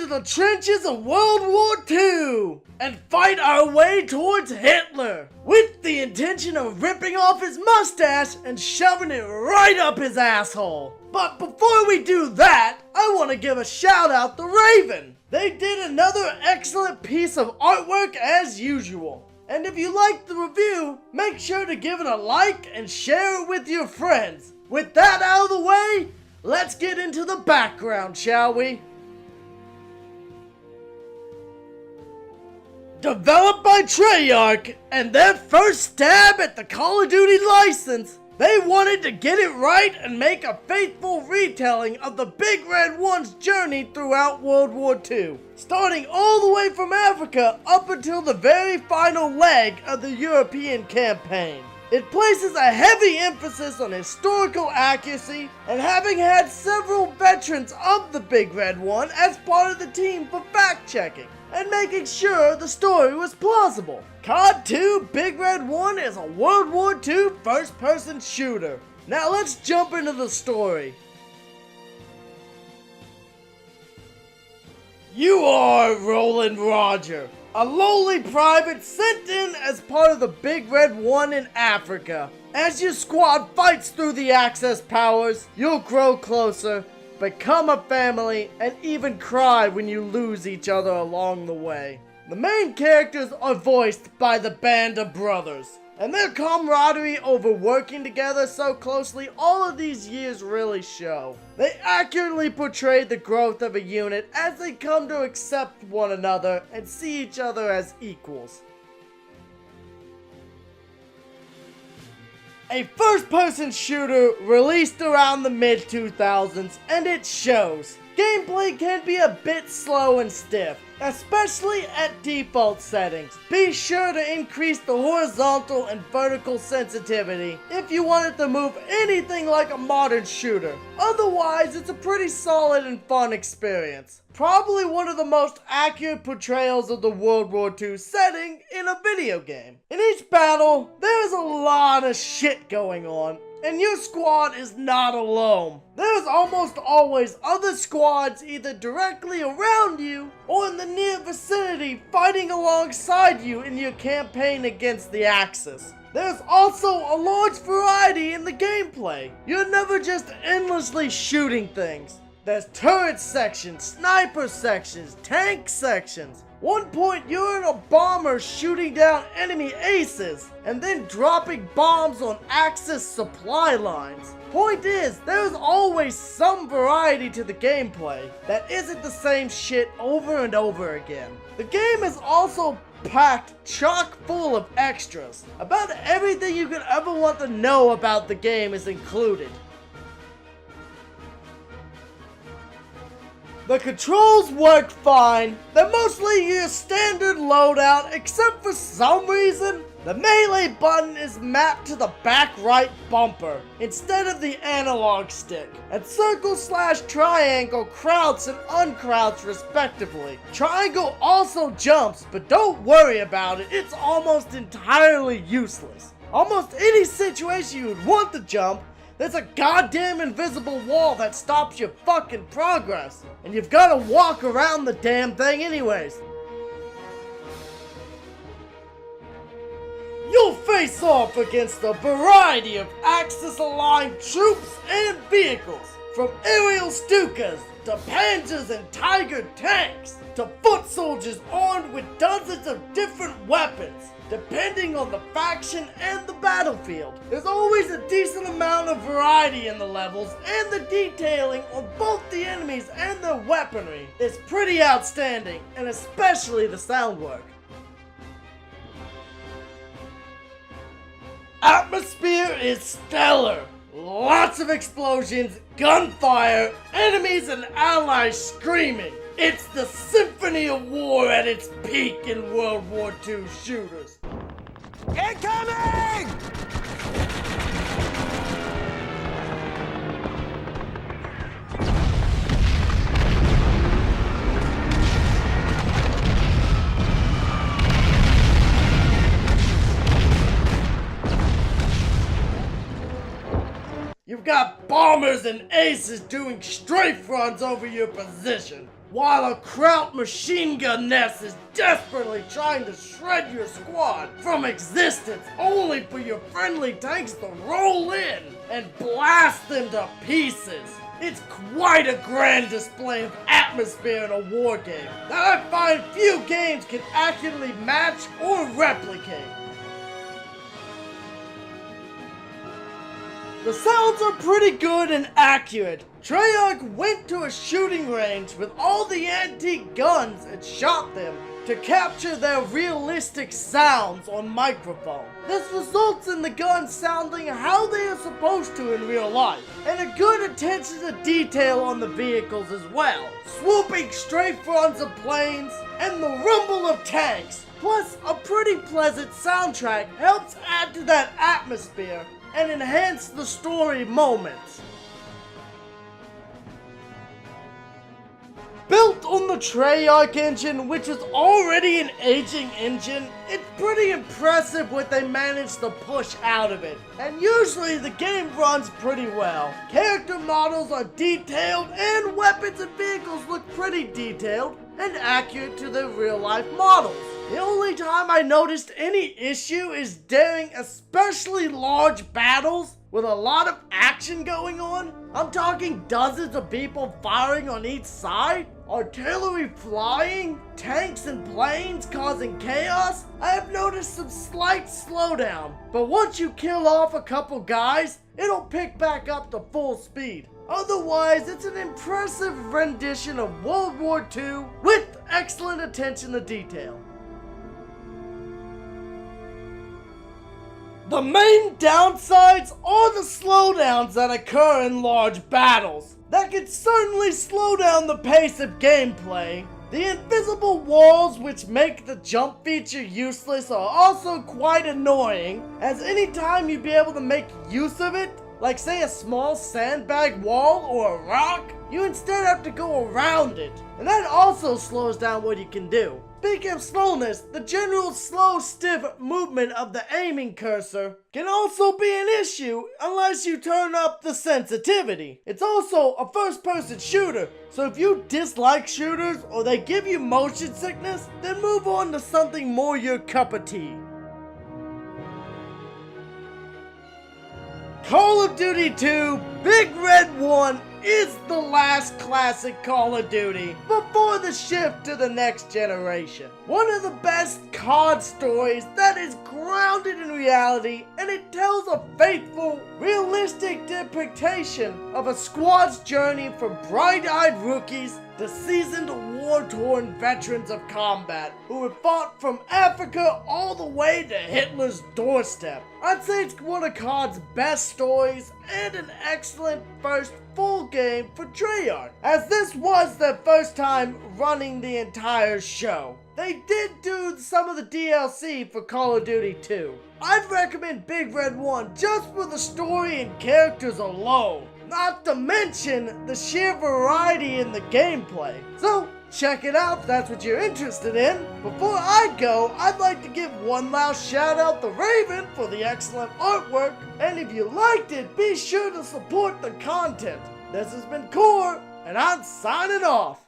into the trenches of World War II and fight our way towards Hitler with the intention of ripping off his mustache and shoving it right up his asshole. But before we do that, I want to give a shout out to Raven. They did another excellent piece of artwork as usual. And if you liked the review, make sure to give it a like and share it with your friends. With that out of the way, let's get into the background, shall we? Developed by Treyarch, and their first stab at the Call of Duty license, they wanted to get it right and make a faithful retelling of the Big Red One's journey throughout World War II, starting all the way from Africa up until the very final leg of the European campaign. It places a heavy emphasis on historical accuracy and having had several veterans of the Big Red One as part of the team for fact-checking and making sure the story was plausible. COD 2 Big Red One is a World War II first-person shooter. Now let's jump into the story. You are Roland Roger, a lowly private sent in as part of the Big Red One in Africa. As your squad fights through the Axis powers, you'll grow closer, become a family, and even cry when you lose each other along the way. The main characters are voiced by the Band of Brothers, and their camaraderie over working together so closely all of these years really show. They accurately portray the growth of a unit as they come to accept one another and see each other as equals. A first-person shooter released around the mid-2000s, and it shows. Gameplay can be a bit slow and stiff, especially at default settings. Be sure to increase the horizontal and vertical sensitivity if you want it to move anything like a modern shooter. Otherwise, it's a pretty solid and fun experience. Probably one of the most accurate portrayals of the World War II setting in a video game. In each battle, there is a lot of shit going on, and your squad is not alone. There's almost always other squads either directly around you or in the near vicinity fighting alongside you in your campaign against the Axis. There's also a large variety in the gameplay. You're never just endlessly shooting things. There's turret sections, sniper sections, tank sections. One point you're in a bomber shooting down enemy aces and then dropping bombs on Axis supply lines. Point is, there's always some variety to the gameplay that isn't the same shit over and over again. The game is also packed chock full of extras. About everything you could ever want to know about the game is included. The controls work fine. They're mostly your standard loadout, except for some reason, the melee button is mapped to the back right bumper instead of the analog stick, and circle/triangle crouch and uncrouch respectively. Triangle also jumps, but don't worry about it, it's almost entirely useless. Almost any situation you would want to jump, there's a goddamn invisible wall that stops your fucking progress, and you've gotta walk around the damn thing anyways. You'll face off against a variety of Axis-aligned troops and vehicles, from aerial Stukas to Panzers and Tiger tanks, to foot soldiers armed with dozens of different weapons. Depending on the faction and the battlefield, there's always a decent amount of variety in the levels, and the detailing on both the enemies and their weaponry is pretty outstanding, and especially the sound work. Atmosphere is stellar. Lots of explosions, gunfire, enemies and allies screaming. It's the symphony of war at its peak in World War II shooters. Incoming! You've got bombers and aces doing strafe runs over your position. while a Kraut machine gun nest is desperately trying to shred your squad from existence, only for your friendly tanks to roll in and blast them to pieces. It's quite a grand display of atmosphere in a war game that I find few games can accurately match or replicate. The sounds are pretty good and accurate. Treyarch went to a shooting range with all the antique guns and shot them to capture their realistic sounds on microphone. This results in the guns sounding how they are supposed to in real life, and a good attention to detail on the vehicles as well. Swooping straight fronts of planes and the rumble of tanks, plus a pretty pleasant soundtrack helps add to that atmosphere and enhance the story moments. Built on the Treyarch engine, which is already an aging engine, it's pretty impressive what they managed to push out of it. And usually the game runs pretty well. Character models are detailed and weapons and vehicles look pretty detailed and accurate to their real life models. The only time I noticed any issue is during especially large battles with a lot of action going on. I'm talking dozens of people firing on each side, artillery flying, tanks and planes causing chaos. I have noticed some slight slowdown, but once you kill off a couple guys, it'll pick back up to full speed. Otherwise, it's an impressive rendition of World War II with excellent attention to detail. The main downsides are the slowdowns that occur in large battles. That can certainly slow down the pace of gameplay. The invisible walls which make the jump feature useless are also quite annoying, as any time you'd be able to make use of it, like say a small sandbag wall or a rock, you instead have to go around it, and that also slows down what you can do. Speaking of slowness, the general slow, stiff movement of the aiming cursor can also be an issue unless you turn up the sensitivity. It's also a first-person shooter, so if you dislike shooters or they give you motion sickness, then move on to something more your cup of tea. Call of Duty 2 Big Red 1 is the last classic Call of Duty before the shift to the next generation. One of the best COD stories that is grounded in reality, and it tells a faithful, realistic depiction of a squad's journey from bright-eyed rookies to seasoned, war-torn veterans of combat who have fought from Africa all the way to Hitler's doorstep. I'd say it's one of COD's best stories and an excellent first full game for Treyarch, as this was their first time running the entire show. They did do some of the DLC for Call of Duty 2. I'd recommend Big Red 1 just for the story and characters alone, not to mention the sheer variety in the gameplay. So check it out if that's what you're interested in. Before I go, I'd like to give one last shout out to Raven for the excellent artwork, and if you liked it, be sure to support the content. This has been Core, and I'm signing off.